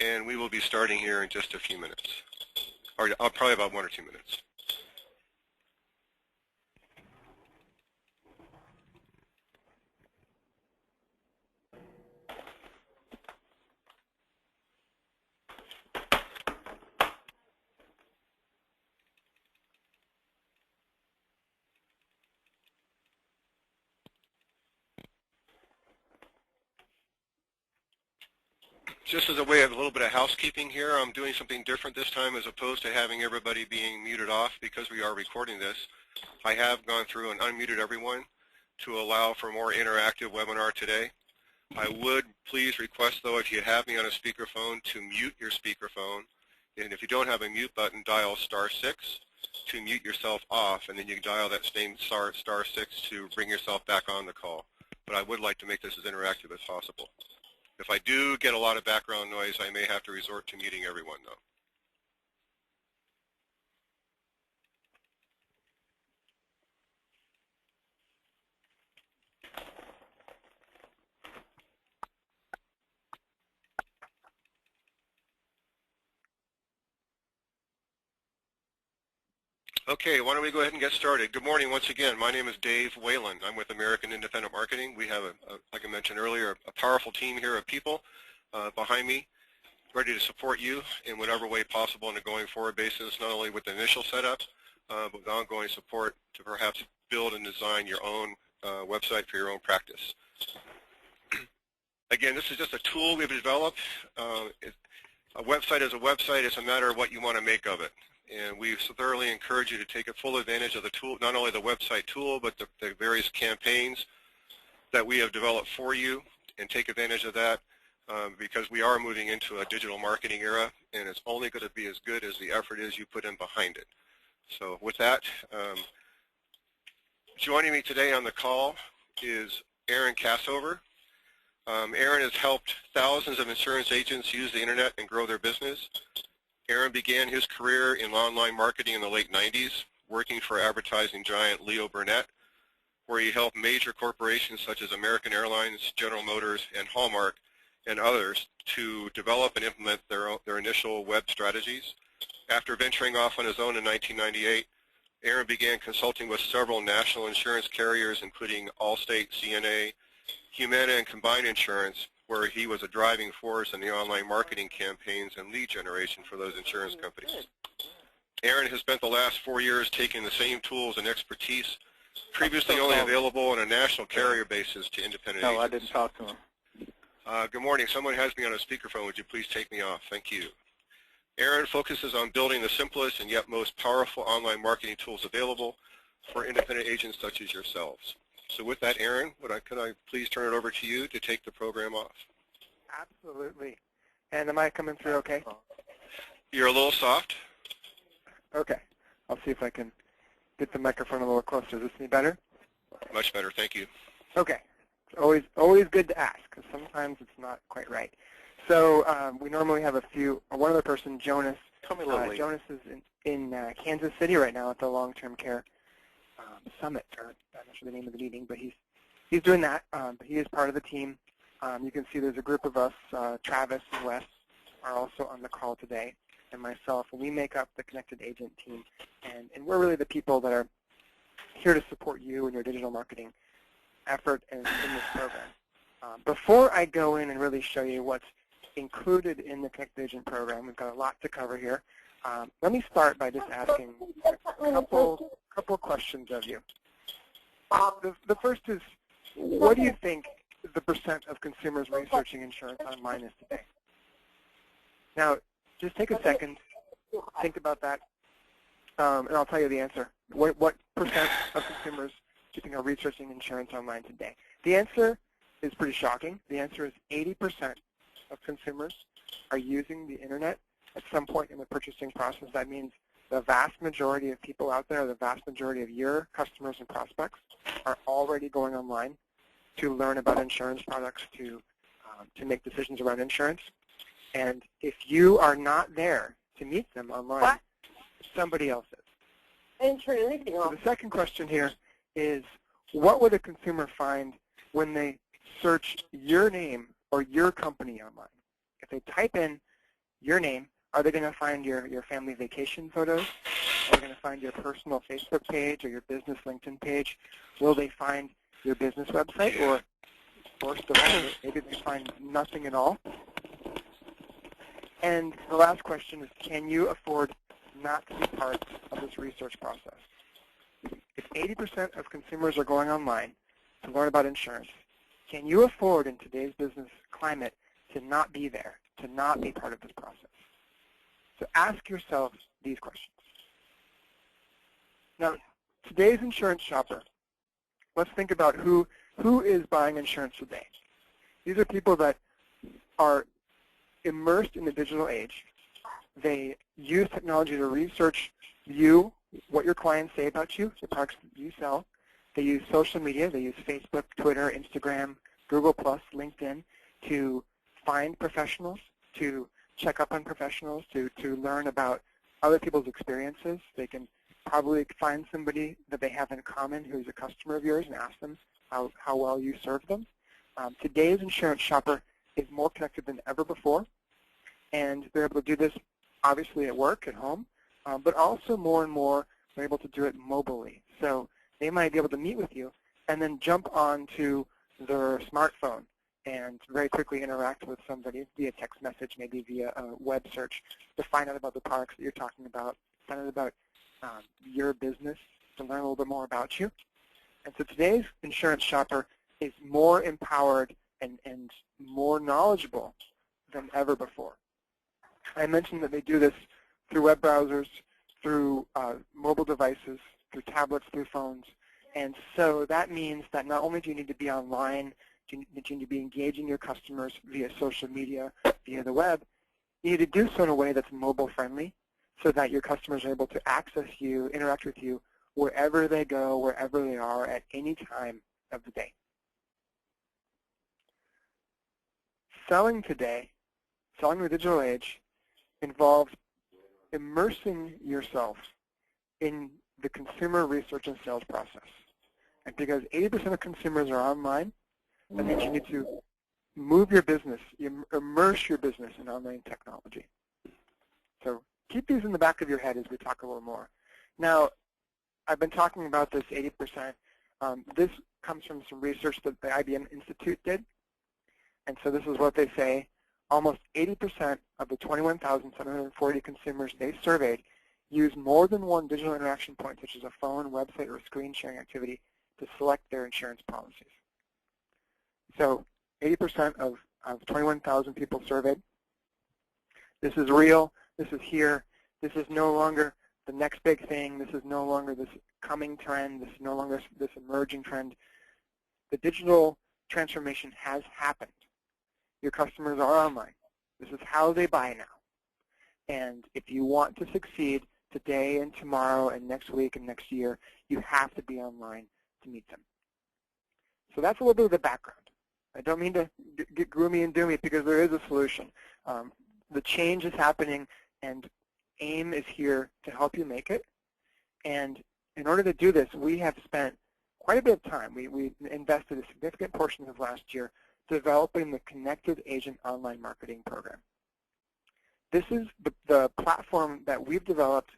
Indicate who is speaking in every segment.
Speaker 1: and we will be starting here in just a few minutes, or probably about 1 or 2 minutes. Just as a way of a little bit of housekeeping here, I'm doing something different this time as opposed to having everybody being muted off because we are recording this. I have gone through and unmuted everyone to allow for more interactive webinar today. I would please request, though, if you have me on a speakerphone, to mute your speakerphone. And if you don't have a mute button, dial *6 to mute yourself off, and then you can dial that same *6 to bring yourself back on the call. But I would like to make this as interactive as possible. If I do get a lot of background noise, I may have to resort to muting everyone, though. Okay, why don't we go ahead and get started. Good morning once again. My name is Dave Whalen. I'm with American Independent Marketing. We have, like I mentioned earlier, a powerful team here of people behind me, ready to support you in whatever way possible on a going forward basis, not only with the initial setup, but with ongoing support to perhaps build and design your own website for your own practice. Again, this is just a tool we've developed. A website is a website. It's a matter of what you want to make of it. And we thoroughly encourage you to take a full advantage of the tool, not only the website tool, but the various campaigns that we have developed for you, and take advantage of that because we are moving into a digital marketing era, and it's only going to be as good as the effort is you put in behind it. So with that, joining me today on the call is Aaron Kassover. Aaron has helped thousands of insurance agents use the internet and grow their business. Aaron began his career in online marketing in the late 90s, working for advertising giant Leo Burnett, where he helped major corporations such as American Airlines, General Motors, and Hallmark, and others to develop and implement their initial web strategies. After venturing off on his own in 1998, Aaron began consulting with several national insurance carriers, including Allstate, CNA, Humana, and Combined Insurance, where he was a driving force in the online marketing campaigns and lead generation for those insurance companies. Aaron has spent the last 4 years taking the same tools and expertise previously only available on a national carrier basis to independent agents.
Speaker 2: No, I didn't talk to him.
Speaker 1: Good morning. Someone has me on a speakerphone. Would you please take me off? Thank you. Aaron focuses on building the simplest and yet most powerful online marketing tools available for independent agents such as yourselves. So with that, Aaron, could I please turn it over to you to take the program off?
Speaker 2: Absolutely. And am I coming through okay?
Speaker 1: You're a little soft.
Speaker 2: Okay. I'll see if I can get the microphone a little closer. Is this any better?
Speaker 1: Much better. Thank you.
Speaker 2: Okay. It's always good to ask, because sometimes it's not quite right. So we normally have one other person, Jonas. Jonas is in Kansas City right now at the long-term care summit, or I'm not sure the name of the meeting, but he's doing that. But he is part of the team. You can see there's a group of us. Travis and Wes are also on the call today, and myself, and we make up the Connected Agent team. And we're really the people that are here to support you in your digital marketing effort in this program. Before I go in and really show you what's included in the Connected Agent program, we've got a lot to cover here. Let me start by just asking a couple questions of you. The first is, what do you think the % of consumers researching insurance online is today? Now, just take a second, think about that, and I'll tell you the answer. What % of consumers do you think are researching insurance online today? The answer is pretty shocking. The answer is 80% of consumers are using the internet at some point in the purchasing process. That means the vast majority of people out there, the vast majority of your customers and prospects are already going online to learn about insurance products, to make decisions around insurance. And if you are not there to meet them online, somebody else is. So the second question here is, what would a consumer find when they search your name or your company online? If they type in your name, are they going to find your family vacation photos? Are they going to find your personal Facebook page or your business LinkedIn page? Will they find your business website? Or worst of all, maybe they find nothing at all. And the last question is, can you afford not to be part of this research process? If 80% of consumers are going online to learn about insurance, can you afford in today's business climate to not be there, to not be part of this process? So ask yourself these questions. Now, today's insurance shopper, let's think about who is buying insurance today. These are people that are immersed in the digital age. They use technology to research you, what your clients say about you, the products you sell. They use social media. They use Facebook, Twitter, Instagram, Google+, LinkedIn to find professionals, to check up on professionals, to learn about other people's experiences. They can probably find somebody that they have in common who's a customer of yours and ask them how well you serve them. Today's insurance shopper is more connected than ever before, and they're able to do this obviously at work, at home, but also more and more they're able to do it mobilely. So they might be able to meet with you and then jump onto their smartphone and very quickly interact with somebody via text message, maybe via a web search, to find out about the products that you're talking about, find out about your business, to learn a little bit more about you. And so today's insurance shopper is more empowered and more knowledgeable than ever before. I mentioned that they do this through web browsers, through mobile devices, through tablets, through phones. And so that means that not only do you need to be online, do you need to be engaging your customers via social media, via the web, you need to do so in a way that's mobile friendly so that your customers are able to access you, interact with you wherever they go, wherever they are at any time of the day. Selling today, selling in the digital age, involves immersing yourself in the consumer research and sales process. And because 80% of consumers are online, that means you need to move your business, immerse your business in online technology. So keep these in the back of your head as we talk a little more. Now, I've been talking about this 80%. This comes from some research that the IBM Institute did. And so this is what they say. Almost 80% of the 21,740 consumers they surveyed use more than one digital interaction point, such as a phone, website, or screen sharing activity, to select their insurance policies. So 80% of 21,000 people surveyed. This is real. This is here. This is no longer the next big thing. This is no longer this coming trend. This is no longer this emerging trend. The digital transformation has happened. Your customers are online. This is how they buy now. And if you want to succeed today and tomorrow and next week and next year, you have to be online to meet them. So that's a little bit of the background. I don't mean to get gloomy and doomy because there is a solution. The change is happening, and AIM is here to help you make it. And in order to do this, we have spent quite a bit of time. We invested a significant portion of last year developing the Connected Agent Online Marketing Program. This is the platform that we've developed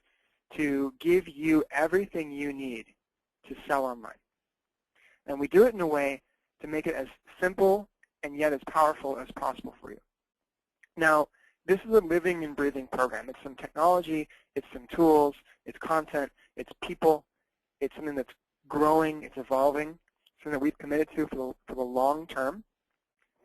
Speaker 2: to give you everything you need to sell online. And we do it in a way to make it as simple and yet as powerful as possible for you. Now, this is a living and breathing program. It's some technology, it's some tools, it's content, it's people. It's something that's growing, it's evolving, something that we've committed to for the long term,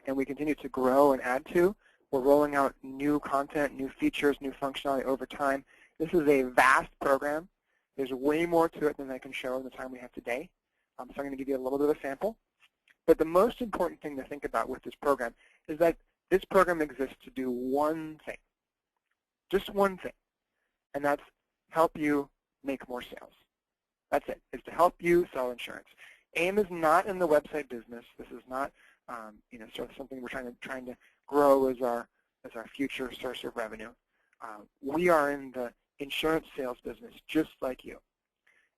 Speaker 2: and we continue to grow and add to. We're rolling out new content, new features, new functionality over time. This is a vast program. There's way more to it than I can show in the time we have today. So I'm going to give you a little bit of a sample. But the most important thing to think about with this program is that this program exists to do one thing, just one thing, and that's help you make more sales. That's it. It's to help you sell insurance. AIM is not in the website business. This is not sort of something we're trying to grow as our future source of revenue. We are in the insurance sales business just like you.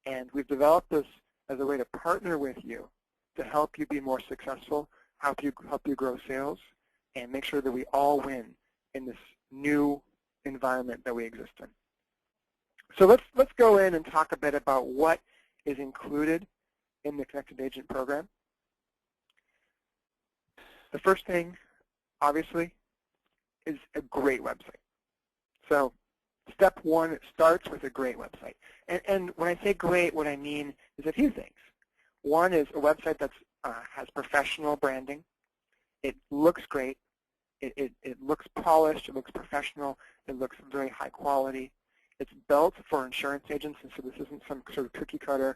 Speaker 2: And we've developed this as a way to partner with you to help you be more successful, help you grow sales, and make sure that we all win in this new environment that we exist in. So let's go in and talk a bit about what is included in the Connected Agent program. The first thing, obviously, is a great website. So step one, it starts with a great website. And when I say great, what I mean is a few things. One is a website that has professional branding. It looks great. It looks polished. It looks professional. It looks very high quality. It's built for insurance agents, and so this isn't some sort of cookie-cutter,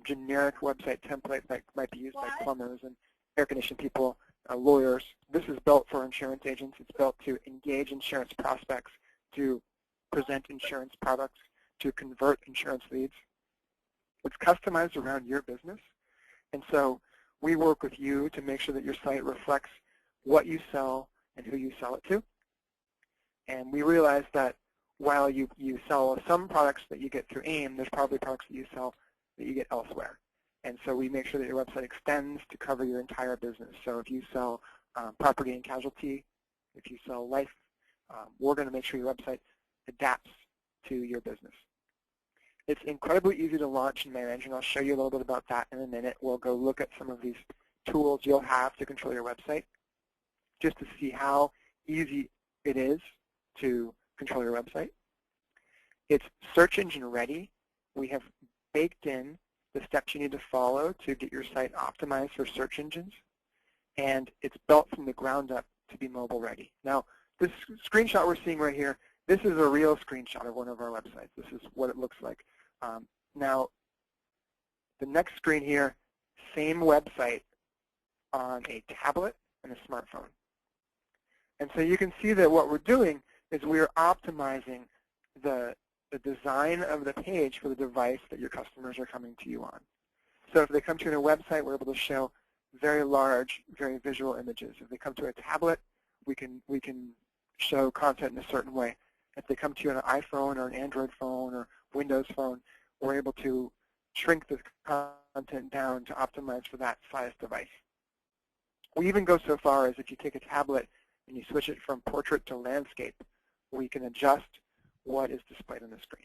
Speaker 2: generic website template that might be used by plumbers and air conditioning people, lawyers. This is built for insurance agents. It's built to engage insurance prospects, to present insurance products, to convert insurance leads. It's customized around your business. And so we work with you to make sure that your site reflects what you sell and who you sell it to. And we realize that while you sell some products that you get through AIM, there's probably products that you sell that you get elsewhere. And so we make sure that your website extends to cover your entire business. So if you sell property and casualty, if you sell life, we're going to make sure your website adapts to your business. It's incredibly easy to launch and manage, and I'll show you a little bit about that in a minute. We'll go look at some of these tools you'll have to control your website just to see how easy it is to control your website. It's search engine ready. We have baked in the steps you need to follow to get your site optimized for search engines, and it's built from the ground up to be mobile ready. Now, this screenshot we're seeing right here, this is a real screenshot of one of our websites. This is what it looks like. Now, the next screen here, same website on a tablet and a smartphone. And so you can see that what we're doing is we're optimizing the design of the page for the device that your customers are coming to you on. So if they come to you on a website, we're able to show very large, very visual images. If they come to a tablet, we can show content in a certain way. If they come to you on an iPhone or an Android phone or Windows phone, we're able to shrink the content down to optimize for that size device. We even go so far as if you take a tablet and you switch it from portrait to landscape, we can adjust what is displayed on the screen.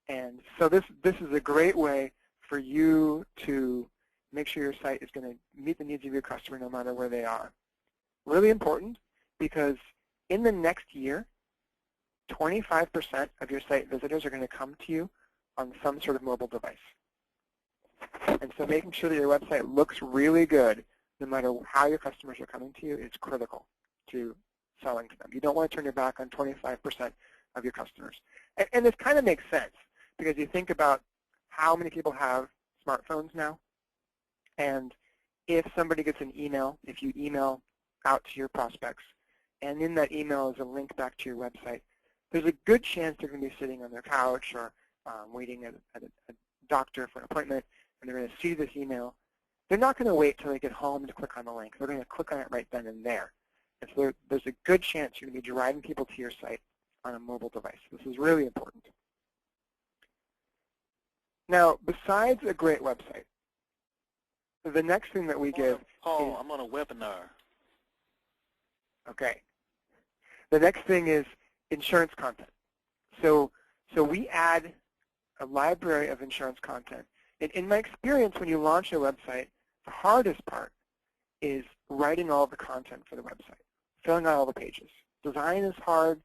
Speaker 2: And so this is a great way for you to make sure your site is going to meet the needs of your customer no matter where they are. Really important, because in the next year, 25% of your site visitors are going to come to you on some sort of mobile device. And so making sure that your website looks really good no matter how your customers are coming to you is critical to selling to them. You don't want to turn your back on 25% of your customers. And this kind of makes sense, because you think about how many people have smartphones now. And if somebody gets an email, if you email out to your prospects, and in that email is a link back to your website, there's a good chance they're going to be sitting on their couch or waiting at a doctor for an appointment, and they're going to see this email. They're not going to wait until they get home to click on the link. They're going to click on it right then and there. And so there's a good chance you're going to be driving people to your site on a mobile device. This is really important. Now, besides a great website, the next thing that we give
Speaker 3: Paul, I'm on a webinar.
Speaker 2: Okay. The next thing is insurance content. So we add a library of insurance content. In my experience, when you launch a website, the hardest part is writing all the content for the website, filling out all the pages. Design is hard.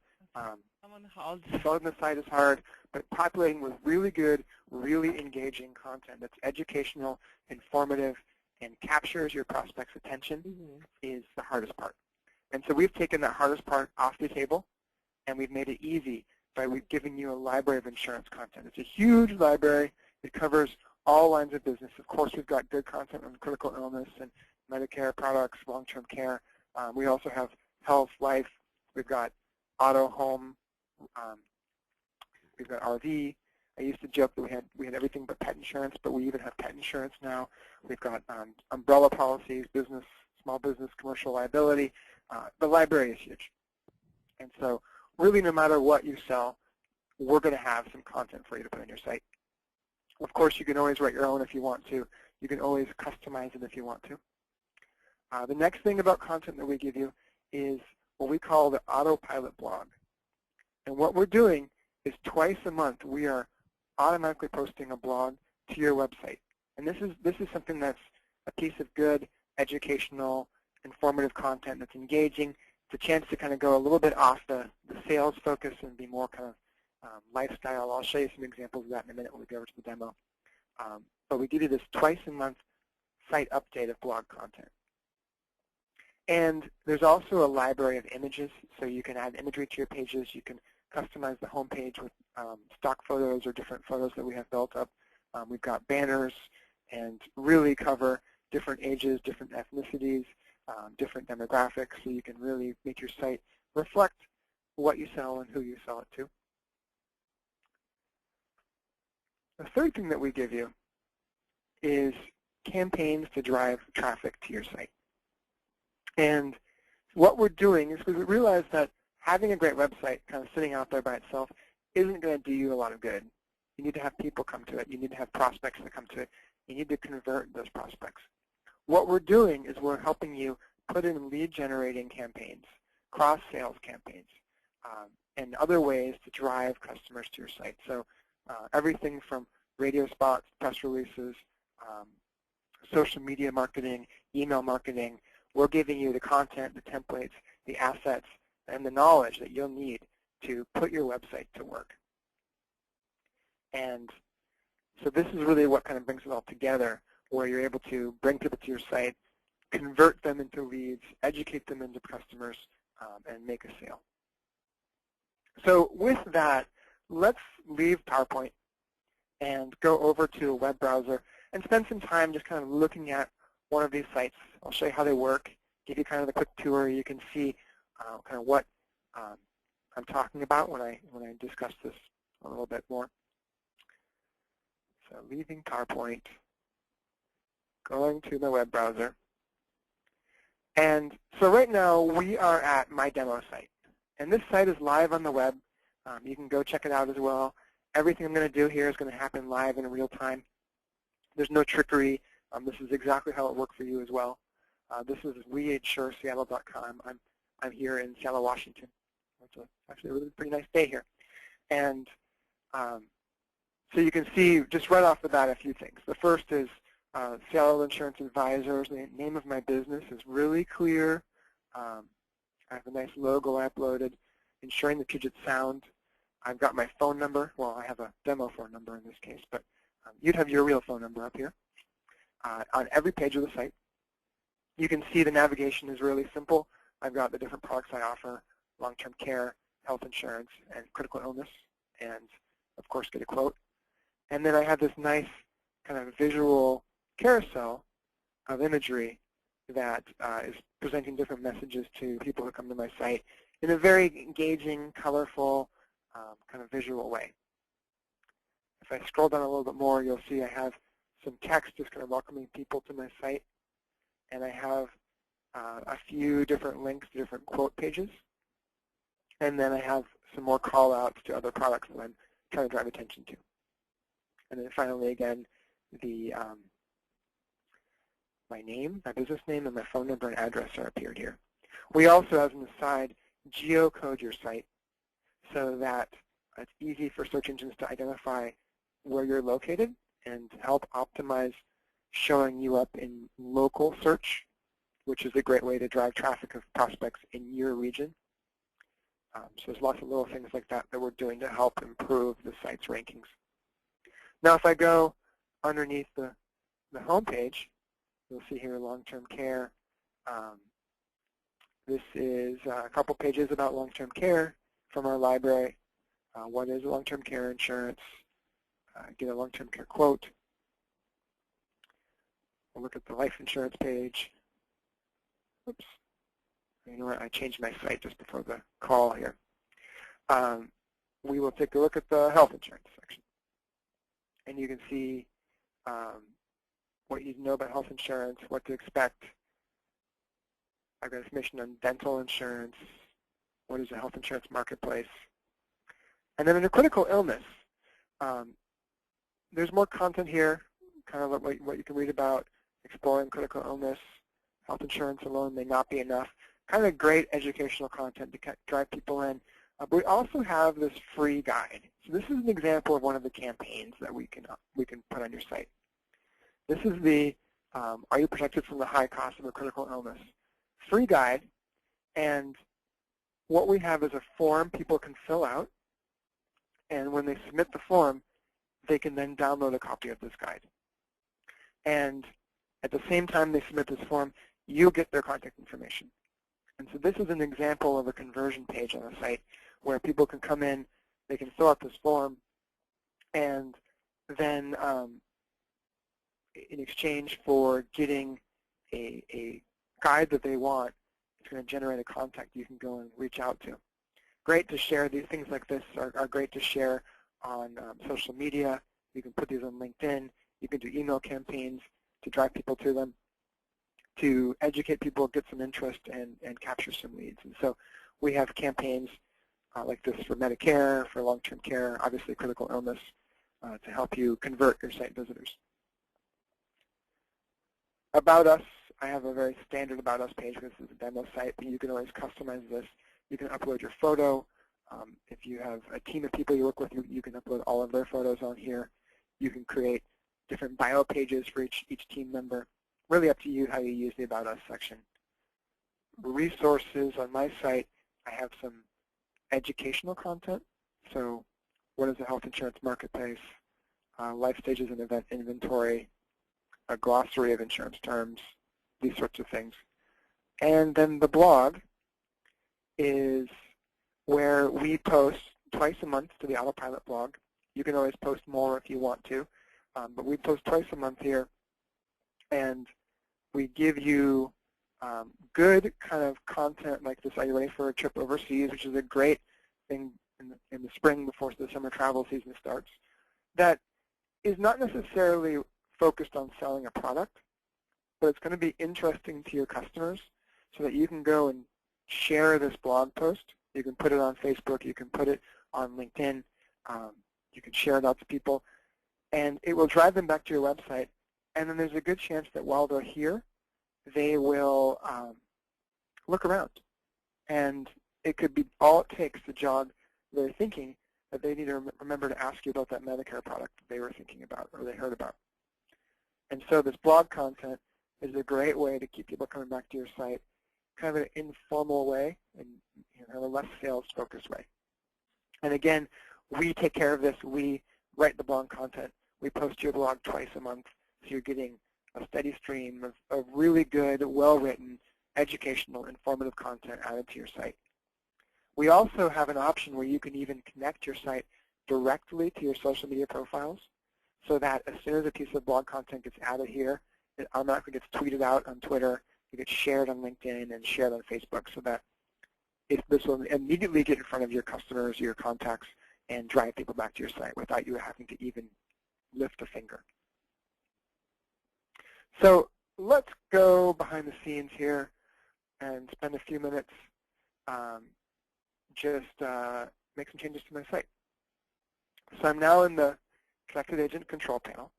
Speaker 2: Filling the site is hard, but populating with really good, really engaging content that's educational, informative, and captures your prospect's attention is the hardest part. And so we've taken that hardest part off the table, and we've made it easy by giving you a library of insurance content. It's a huge library. It covers all lines of business. Of course, we've got good content on critical illness and Medicare products, long-term care. We also have health, life. We've got auto, home. We've got RV. I used to joke that we had everything but pet insurance, but we even have pet insurance now. We've got umbrella policies, business, small business, commercial liability. The library is huge. And so really, no matter what you sell, we're going to have some content for you to put on your site. Of course, you can always write your own if you want to. You can always customize it if you want to. The next thing about content that we give you is what we call the autopilot blog. And what we're doing is twice a month we are automatically posting a blog to your website. And this is something that's a piece of good, educational, informative content that's engaging. It's a chance to kind of go a little bit off the sales focus and be more kind of lifestyle. I'll show you some examples of that in a minute when we go over to the demo. But we give you this twice a month site update of blog content. And there's also a library of images, so you can add imagery to your pages. You can customize the home page with stock photos or different photos that we have built up. We've got banners and really cover different ages, different ethnicities, different demographics, so you can really make your site reflect what you sell and who you sell it to. The third thing that we give you is campaigns to drive traffic to your site. And what we're doing is we realize that having a great website kind of sitting out there by itself isn't going to do you a lot of good. You need to have people come to it. You need to have prospects that come to it. You need to convert those prospects. What we're doing is we're helping you put in lead-generating campaigns, cross-sales campaigns, and other ways to drive customers to your site. So everything from radio spots, press releases, social media marketing, email marketing. We're giving you the content, the templates, the assets, and the knowledge that you'll need to put your website to work. And so this is really what kind of brings it all together, where you're able to bring people to your site, convert them into leads, educate them into customers, and make a sale. So with that, let's leave PowerPoint and go over to a web browser and spend some time just kind of looking at one of these sites. I'll show you how they work, give you kind of the quick tour. You can see kind of what I'm talking about when I discuss this a little bit more. So leaving PowerPoint, going to the web browser. And so right now we are at my demo site. And this site is live on the web. You can go check it out as well. Everything I'm going to do here is going to happen live in real time. There's no trickery. This is exactly how it worked for you as well. This is WeInsureSeattle.com. I'm here in Seattle, Washington. It's actually a really pretty nice day here. And so you can see just right off the bat a few things. The first is Seattle Insurance Advisors. The name of my business is really clear. I have a nice logo I uploaded, ensuring the Puget Sound. I've got my phone number. Well, I have a demo phone number in this case, but you'd have your real phone number up here. On every page of the site, you can see the navigation is really simple. I've got the different products I offer, long-term care, health insurance, and critical illness, and of course get a quote. And then I have this nice kind of visual carousel of imagery that is presenting different messages to people who come to my site in a very engaging, colorful, kind of visual way. If I scroll down a little bit more, you'll see I have some text just kind of welcoming people to my site. And I have a few different links to different quote pages. And then I have some more call-outs to other products that I'm trying to drive attention to. And then finally, again, my name, my business name, and my phone number and address are appeared here. We also, as an aside, geocode your site so that it's easy for search engines to identify where you're located and help optimize showing you up in local search, which is a great way to drive traffic of prospects in your region. So there's lots of little things like that that we're doing to help improve the site's rankings. Now if I go underneath the home page, you'll see here long-term care. This is a couple pages about long-term care from our library. What is long-term care insurance? Get a long-term care quote. We'll look at the life insurance page. Oops. You know what? I changed my site just before the call here. We will take a look at the health insurance section. And you can see what you know about health insurance, what to expect. I've got information on dental insurance, what is the health insurance marketplace. And then in a critical illness, there's more content here, kind of what you can read about exploring critical illness. Health insurance alone may not be enough. Kind of great educational content to drive people in. But we also have this free guide. So this is an example of one of the campaigns that we can put on your site. This is the Are You Protected from the High Cost of a Critical Illness free guide. And what we have is a form people can fill out. And when they submit the form, they can then download a copy of this guide. And at the same time they submit this form, you get their contact information. And so this is an example of a conversion page on the site where people can come in, they can fill out this form, and then in exchange for getting a guide that they want, it's going to generate a contact you can go and reach out to. Great to share. These things like this are great to share on social media. You can put these on LinkedIn. You can do email campaigns to drive people to them, to educate people, get some interest, and capture some leads. And so we have campaigns like this for Medicare, for long-term care, obviously critical illness, to help you convert your site visitors. About Us, I have a very standard About Us page. This is a demo site, but you can always customize this. You can upload your photo. If you have a team of people you work with, you can upload all of their photos on here. You can create different bio pages for each team member. Really up to you how you use the About Us section. Resources on my site, I have some educational content. So what is the health insurance marketplace, life stages and event inventory, a glossary of insurance terms, these sorts of things. And then the blog is where we post twice a month to the Autopilot blog. You can always post more if you want to, but we post twice a month here, and we give you good kind of content like this. Are you ready for a trip overseas, which is a great thing in the spring before the summer travel season starts, that is not necessarily focused on selling a product, but it's going to be interesting to your customers so that you can go and share this blog post. You can put it on Facebook. You can put it on LinkedIn. You can share it out to people, and it will drive them back to your website. And then there's a good chance that while they're here, they will look around. And it could be all it takes to jog their thinking that they need to remember to ask you about that Medicare product they were thinking about or they heard about. And so this blog content is a great way to keep people coming back to your site, kind of an informal way and a less sales-focused way. And again, we take care of this. We write the blog content. We post your blog twice a month, so you're getting a steady stream of really good, well-written, educational, informative content added to your site. We also have an option where you can even connect your site directly to your social media profiles, so that as soon as a piece of blog content gets added here, it automatically gets tweeted out on Twitter, it gets shared on LinkedIn, and shared on Facebook, so that this will immediately get in front of your customers, your contacts, and drive people back to your site without you having to even lift a finger. So let's go behind the scenes here and spend a few minutes just make some changes to my site. So I'm now in the Connected Agent Control Panel.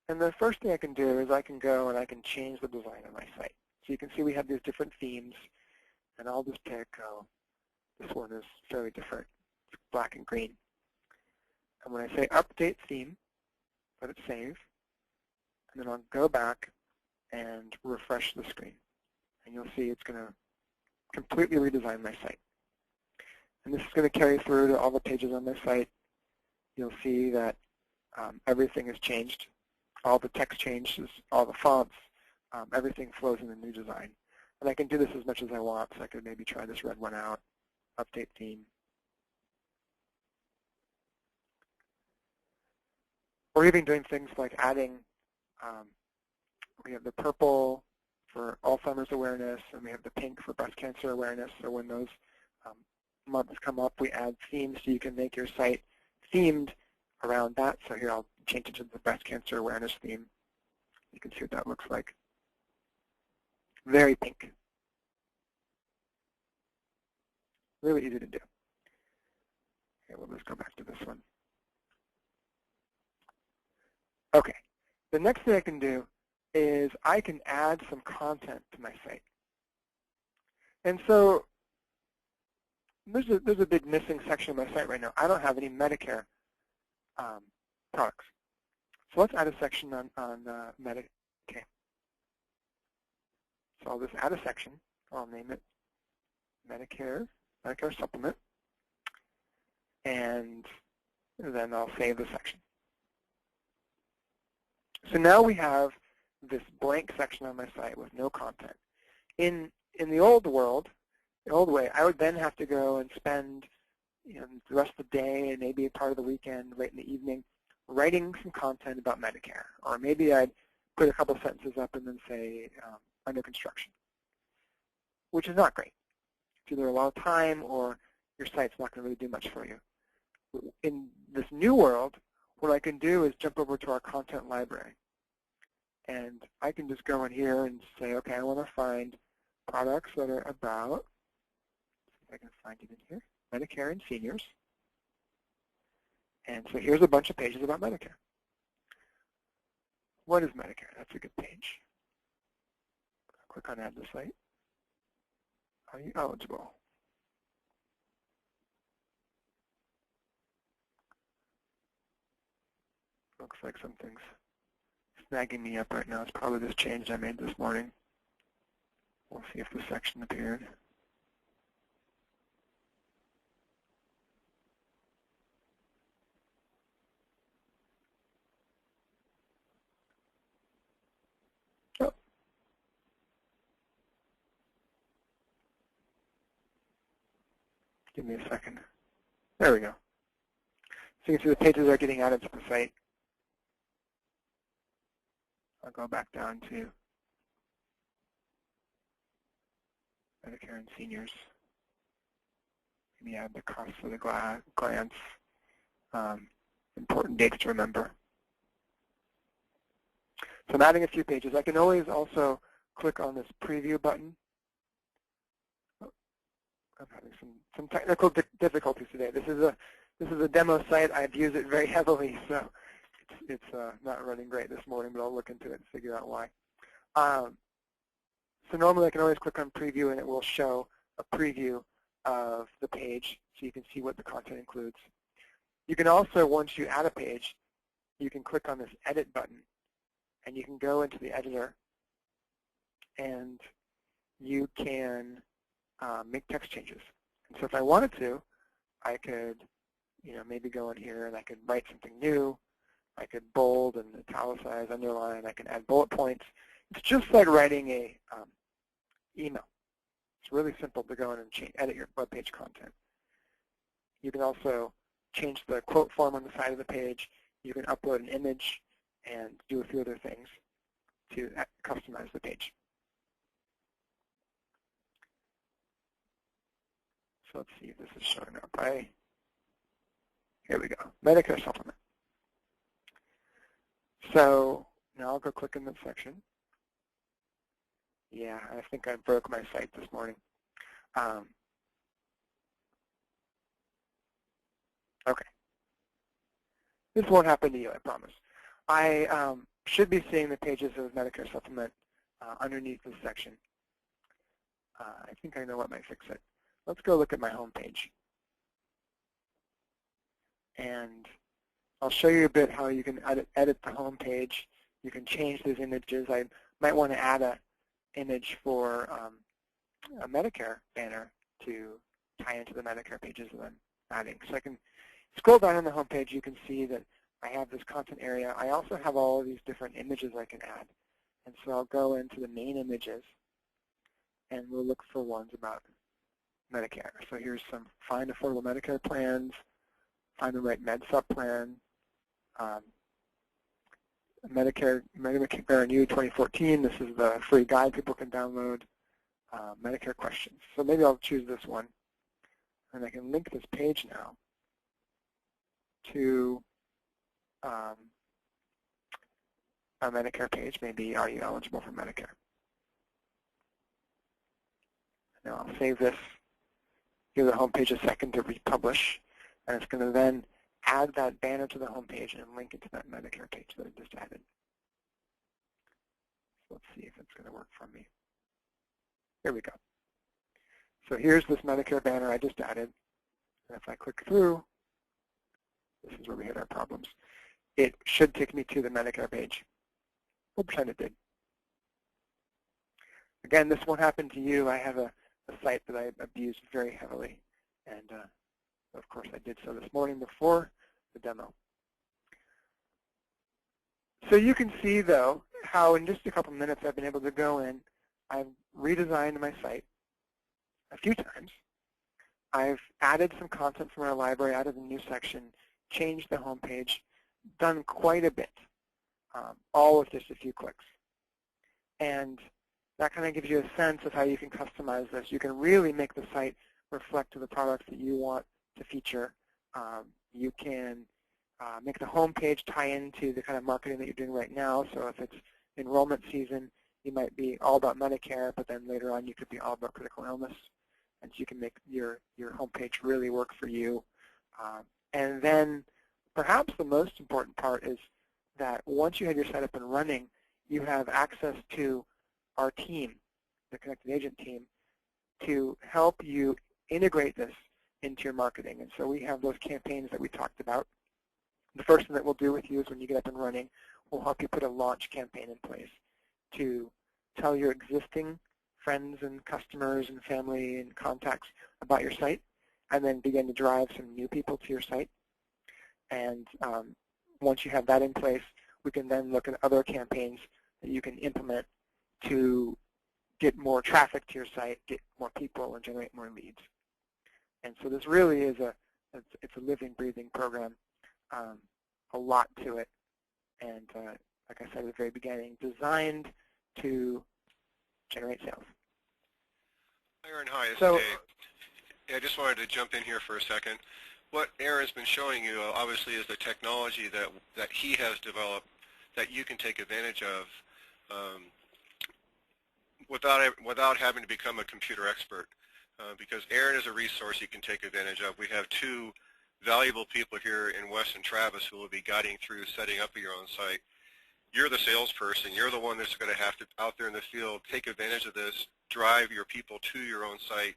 Speaker 2: And the first thing I can do is I can go and I can change the design of my site. So you can see we have these different themes. And I'll just pick, this one is fairly different. It's black and green. And when I say Update Theme, let it save. And then I'll go back and refresh the screen. And you'll see it's going to completely redesign my site. And this is going to carry through to all the pages on my site. You'll see that everything has changed. All the text changes, all the fonts, everything flows in the new design. And I can do this as much as I want, so I could maybe try this red one out, update theme. Or even doing things like adding, we have the purple for Alzheimer's awareness, and we have the pink for breast cancer awareness. So when those months come up, we add themes so you can make your site themed around that. So here I'll change it to the breast cancer awareness theme. You can see what that looks like. Very pink. Really easy to do. Okay, we'll just go back to this one. Okay, the next thing I can do is I can add some content to my site. And so there's a big missing section of my site right now. I don't have any Medicare products. So let's add a section on Medicare. So I'll just add a section. I'll name it Medicare Supplement, and then I'll save the section. So now we have this blank section on my site with no content. In the old world, the old way, I would then have to go and spend the rest of the day and maybe a part of the weekend, late in the evening, writing some content about Medicare. Or maybe I'd put a couple sentences up and then say, under construction, which is not great. It's either a lot of time or your site's not going to really do much for you. In this new world, what I can do is jump over to our content library. And I can just go in here and say, okay, I want to find products that are about, see if I can find it in here, Medicare and seniors. And so here's a bunch of pages about Medicare. What is Medicare? That's a good page. Click on Add to Site. Are you eligible? Looks like something's snagging me up right now. It's probably this change I made this morning. We'll see if the section appeared. Oh. Give me a second. There we go. So you can see the pages are getting added to the site. I'll go back down to Medicare and seniors. Maybe add the cost of the glance. Important dates to remember. So I'm adding a few pages. I can always also click on this preview button. Oh, I'm having some technical difficulties today. This is a demo site. I've used it very heavily, so it's not running great this morning, but I'll look into it and figure out why. So normally I can always click on preview and it will show a preview of the page so you can see what the content includes. You can also, once you add a page, you can click on this edit button and you can go into the editor and you can make text changes. And so if I wanted to, I could maybe go in here and I could write something new. I could bold and italicize, underline. I can add bullet points. It's just like writing a email. It's really simple to go in and edit your web page content. You can also change the quote form on the side of the page. You can upload an image and do a few other things to customize the page. So let's see if this is showing up. Here we go, Medicare Supplement. So now I'll go click in this section. Yeah, I think I broke my site this morning. Okay. This won't happen to you, I promise. I should be seeing the pages of Medicare Supplement underneath this section. I think I know what might fix it. Let's go look at my home page. And I'll show you a bit how you can edit the home page. You can change these images. I might want to add an image for a Medicare banner to tie into the Medicare pages that I'm adding. So I can scroll down on the home page. You can see that I have this content area. I also have all of these different images I can add. And so I'll go into the main images, and we'll look for ones about Medicare. So here's some Find Affordable Medicare Plans, Find the Right MedSup Plan, Medicare Renew 2014. This is the free guide people can download. Medicare questions. So maybe I'll choose this one, and I can link this page now to a Medicare page. Maybe, are you eligible for Medicare? Now I'll save this, give the home page a second to republish, and it's going to then add that banner to the home page and link it to that Medicare page that I just added. So let's see if it's going to work for me. Here we go. So here's this Medicare banner I just added. And if I click through, this is where we hit our problems. It should take me to the Medicare page. We'll pretend it did. Again, this won't happen to you. I have a site that I abuse very heavily. And of course, I did so this morning before the demo. So you can see, though, how in just a couple minutes I've been able to go in. I've redesigned my site a few times. I've added some content from our library, added a new section, changed the home page, done quite a bit, all with just a few clicks. And that kind of gives you a sense of how you can customize this. You can really make the site reflect to the products that you want to feature. You can make the home page tie into the kind of marketing that you're doing right now. So if it's enrollment season, you might be all about Medicare, but then later on you could be all about critical illness. And so you can make your home page really work for you. And then perhaps the most important part is that once you have your site up and running, you have access to our team, the Connected Agent team, to help you integrate this into your marketing. And so we have those campaigns that we talked about. The first thing that we'll do with you is when you get up and running, we'll help you put a launch campaign in place to tell your existing friends and customers and family and contacts about your site, and then begin to drive some new people to your site. And once you have that in place, we can then look at other campaigns that you can implement to get more traffic to your site, get more people, and generate more leads. And so this really is it's a living, breathing program, a lot to it, and like I said at the very beginning, designed to generate sales.
Speaker 1: Aaron, hi, it's Dave. Yeah, I just wanted to jump in here for a second. What Aaron's been showing you, obviously, is the technology that he has developed that you can take advantage of without having to become a computer expert. Because Aaron is a resource you can take advantage of. We have two valuable people here in Wes and Travis who will be guiding through setting up your own site. You're the salesperson. You're the one that's going to have to, out there in the field, take advantage of this, drive your people to your own site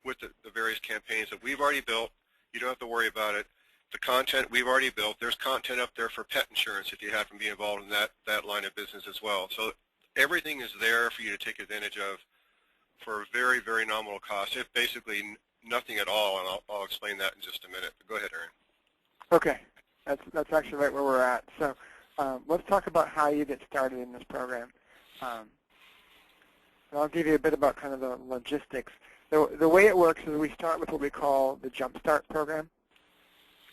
Speaker 1: with the various campaigns that we've already built. You don't have to worry about it. The content we've already built, there's content up there for pet insurance if you happen to be involved in that line of business as well. So everything is there for you to take advantage of for a very, very nominal cost. It's basically nothing at all, and I'll explain that in just a minute. But go ahead, Aaron.
Speaker 2: Okay. That's actually right where we're at. So let's talk about how you get started in this program. And I'll give you a bit about kind of the logistics. The way it works is we start with what we call the Jumpstart program.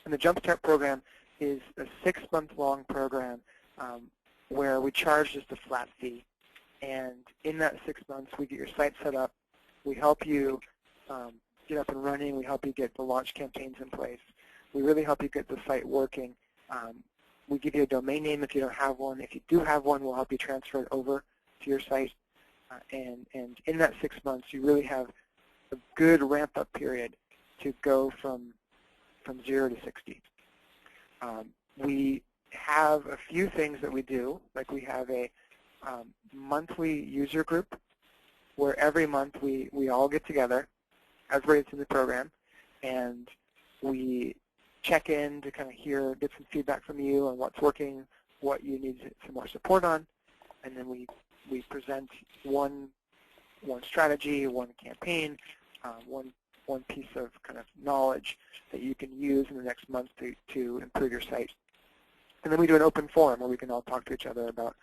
Speaker 2: And the Jumpstart program is a 6-month-long program where we charge just a flat fee. And in that 6 months, we get your site set up. We help you get up and running. We help you get the launch campaigns in place. We really help you get the site working. We give you a domain name if you don't have one. If you do have one, we'll help you transfer it over to your site. And in that 6 months, you really have a good ramp-up period to go from 0 to 60. We have a few things that we do, like we have a monthly user group where every month we all get together, everybody that's in the program, and we check in to kind of get some feedback from you on what's working, what you need some more support on, and then we present one strategy, one campaign, one piece of kind of knowledge that you can use in the next month to improve your site. And then we do an open forum where we can all talk to each other about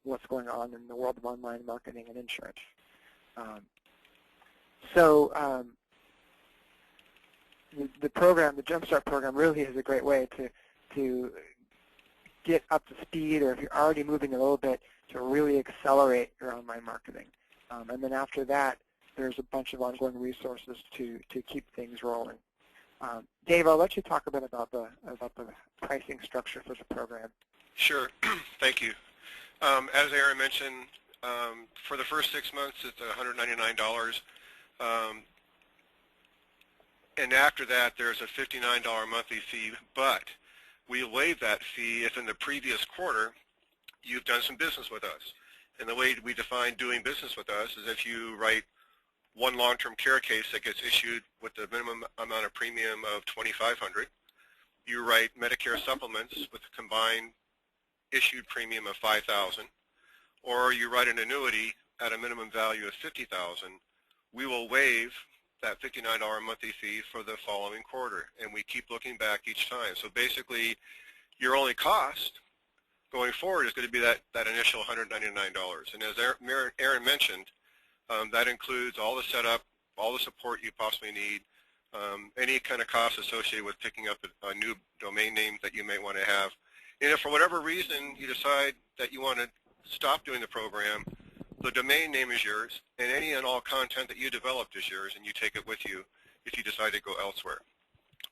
Speaker 2: what's going on in the world of online marketing and insurance. The program, the Jumpstart program, really is a great way to get up to speed, or if you're already moving a little bit, to really accelerate your online marketing. And then after that, there's a bunch of ongoing resources to keep things rolling. Dave, I'll let you talk a bit about the pricing structure for the program.
Speaker 1: Sure. Thank you. As Aaron mentioned, for the first 6 months, it's $199. And after that, there's a $59 monthly fee, but we waive that fee if in the previous quarter you've done some business with us. And the way we define doing business with us is if you write one long-term care case that gets issued with the minimum amount of premium of $2,500. You write Medicare supplements with a combined issued premium of $5,000, or you write an annuity at a minimum value of $50,000. We will waive that $59 monthly fee for the following quarter, and we keep looking back each time. So basically, your only cost going forward is going to be that initial $199. And as Aaron mentioned, that includes all the setup, all the support you possibly need, any kind of costs associated with picking up a new domain name that you may want to have. And if for whatever reason you decide that you want to stop doing the program, the domain name is yours, and any and all content that you developed is yours, and you take it with you if you decide to go elsewhere.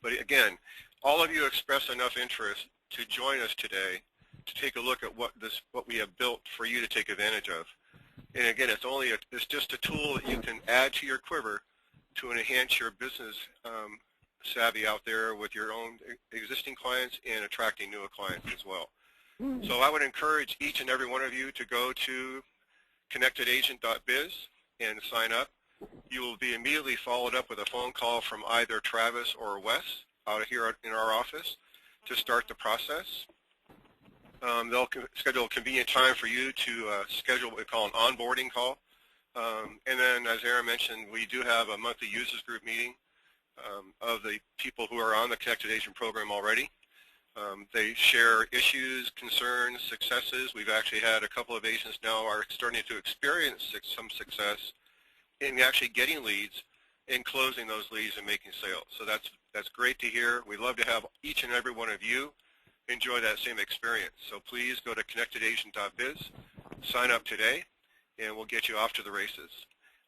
Speaker 1: But again, all of you expressed enough interest to join us today to take a look at what we have built for you to take advantage of. And again, it's just a tool that you can add to your quiver to enhance your business savvy out there with your own existing clients and attracting new clients as well. So I would encourage each and every one of you to go to connectedagent.biz and sign up. You will be immediately followed up with a phone call from either Travis or Wes out here in our office to start the process. They'll schedule a convenient time for you to schedule what we call an onboarding call. And then, as Aaron mentioned, we do have a monthly users group meeting of the people who are on the Connected Agent program already. They share issues, concerns, successes. We've actually had a couple of agents now are starting to experience some success in actually getting leads and closing those leads and making sales. So that's great to hear. We'd love to have each and every one of you enjoy that same experience. So please go to connectedagent.biz, sign up today, and we'll get you off to the races.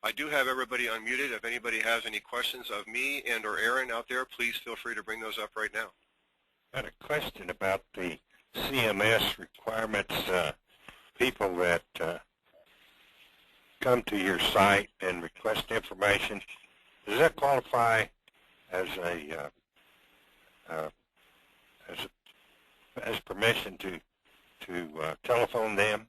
Speaker 1: I do have everybody unmuted. If anybody has any questions of me and or Aaron out there, please feel free to bring those up right now.
Speaker 3: I had a question about the CMS requirements. People that come to your site and request information, does that qualify as permission to telephone them?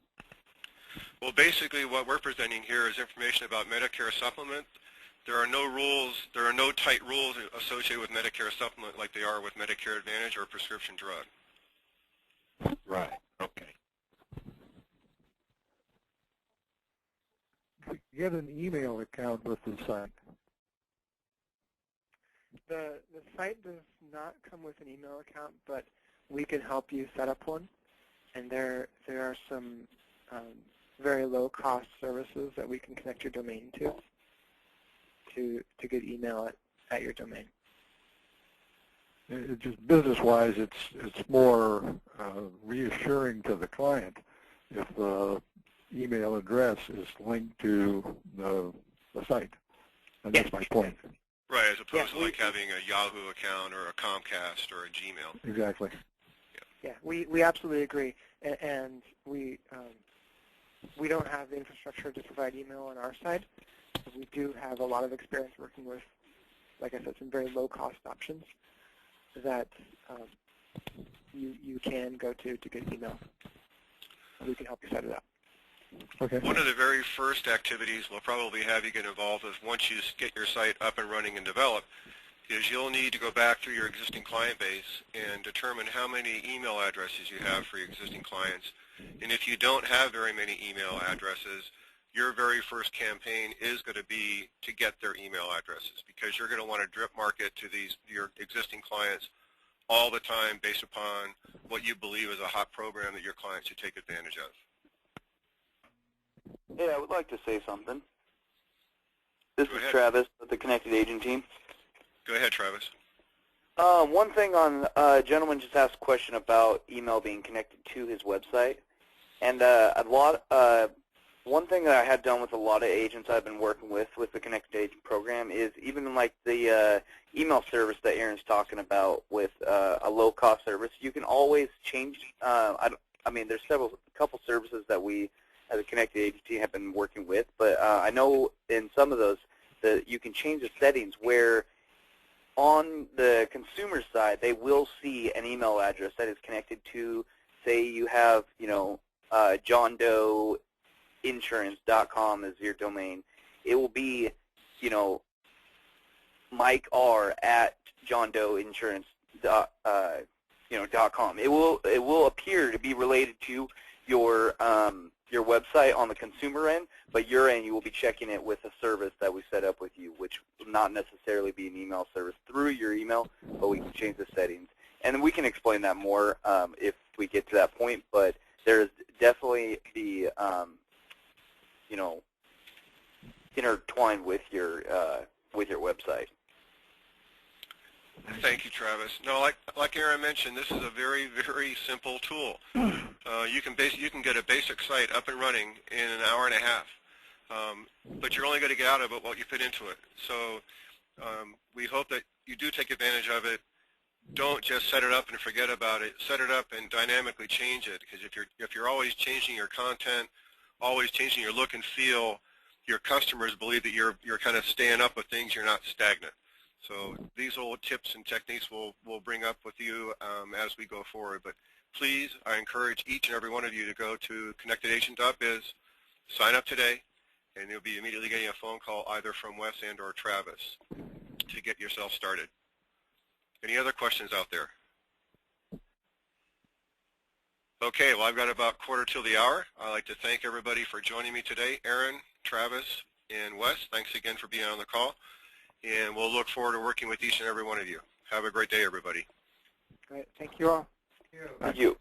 Speaker 1: Well, basically what we're presenting here is information about Medicare Supplement. There are no rules, there are no tight rules associated with Medicare Supplement like they are with Medicare Advantage or prescription drug.
Speaker 3: Right, okay.
Speaker 4: Get an email account with the site.
Speaker 2: The site does not come with an email account, but we can help you set up one. And there are some very low-cost services that we can connect your domain to get email at your domain.
Speaker 4: It just business-wise, it's more reassuring to the client if the email address is linked to the site. And that's my point.
Speaker 1: Right, as opposed to like having a Yahoo account or a Comcast or a Gmail.
Speaker 4: Exactly.
Speaker 2: Yeah, we absolutely agree, and we don't have the infrastructure to provide email on our side. We do have a lot of experience working with, like I said, some very low-cost options that you can go to get email. We can help you set it up.
Speaker 4: Okay.
Speaker 1: One of the very first activities we'll probably have you get involved with once you get your site up and running and developed is you'll need to go back through your existing client base and determine how many email addresses you have for your existing clients. And if you don't have very many email addresses, your very first campaign is going to be to get their email addresses, because you're going to want to drip market to your existing clients all the time based upon what you believe is a hot program that your clients should take advantage of.
Speaker 5: Yeah, I would like to say something. This is Travis with the Connected Agent team.
Speaker 1: Go ahead, Travis.
Speaker 5: One thing on, a gentleman just asked a question about email being connected to his website. And one thing that I have done with a lot of agents I've been working with the Connected Agent program is even like the email service that Aaron's talking about with a low-cost service, you can always change. I mean, there's a couple services that we as a Connected Agency have been working with, but I know in some of those that you can change the settings where on the consumer side they will see an email address that is connected to, say you have, JohnDoeInsurance.com as your domain. It will be Mike R at johndoeinsurance.com. It will appear to be related to your website on the consumer end, but your end you will be checking it with a service that we set up with you, which will not necessarily be an email service through your email, but we can change the settings. And we can explain that more if we get to that point, but there's definitely the, intertwined with your website.
Speaker 1: Thank you, Travis. No, like Aaron mentioned, this is a very, very simple tool. You can get a basic site up and running in an hour and a half, but you're only going to get out of it what you put into it. So we hope that you do take advantage of it. Don't just set it up and forget about it. Set it up and dynamically change it, because if you're always changing your content, always changing your look and feel, your customers believe that you're kind of staying up with things. You're not stagnant. So these old tips and techniques we'll bring up with you as we go forward. But please, I encourage each and every one of you to go to connectedagent.biz, sign up today, and you'll be immediately getting a phone call either from Wes and or Travis to get yourself started. Any other questions out there? Okay, well, I've got about quarter till the hour. I'd like to thank everybody for joining me today. Aaron, Travis, and Wes, thanks again for being on the call. And we'll look forward to working with each and every one of you. Have a great day, everybody.
Speaker 2: Great. Thank you all.
Speaker 5: Thank you.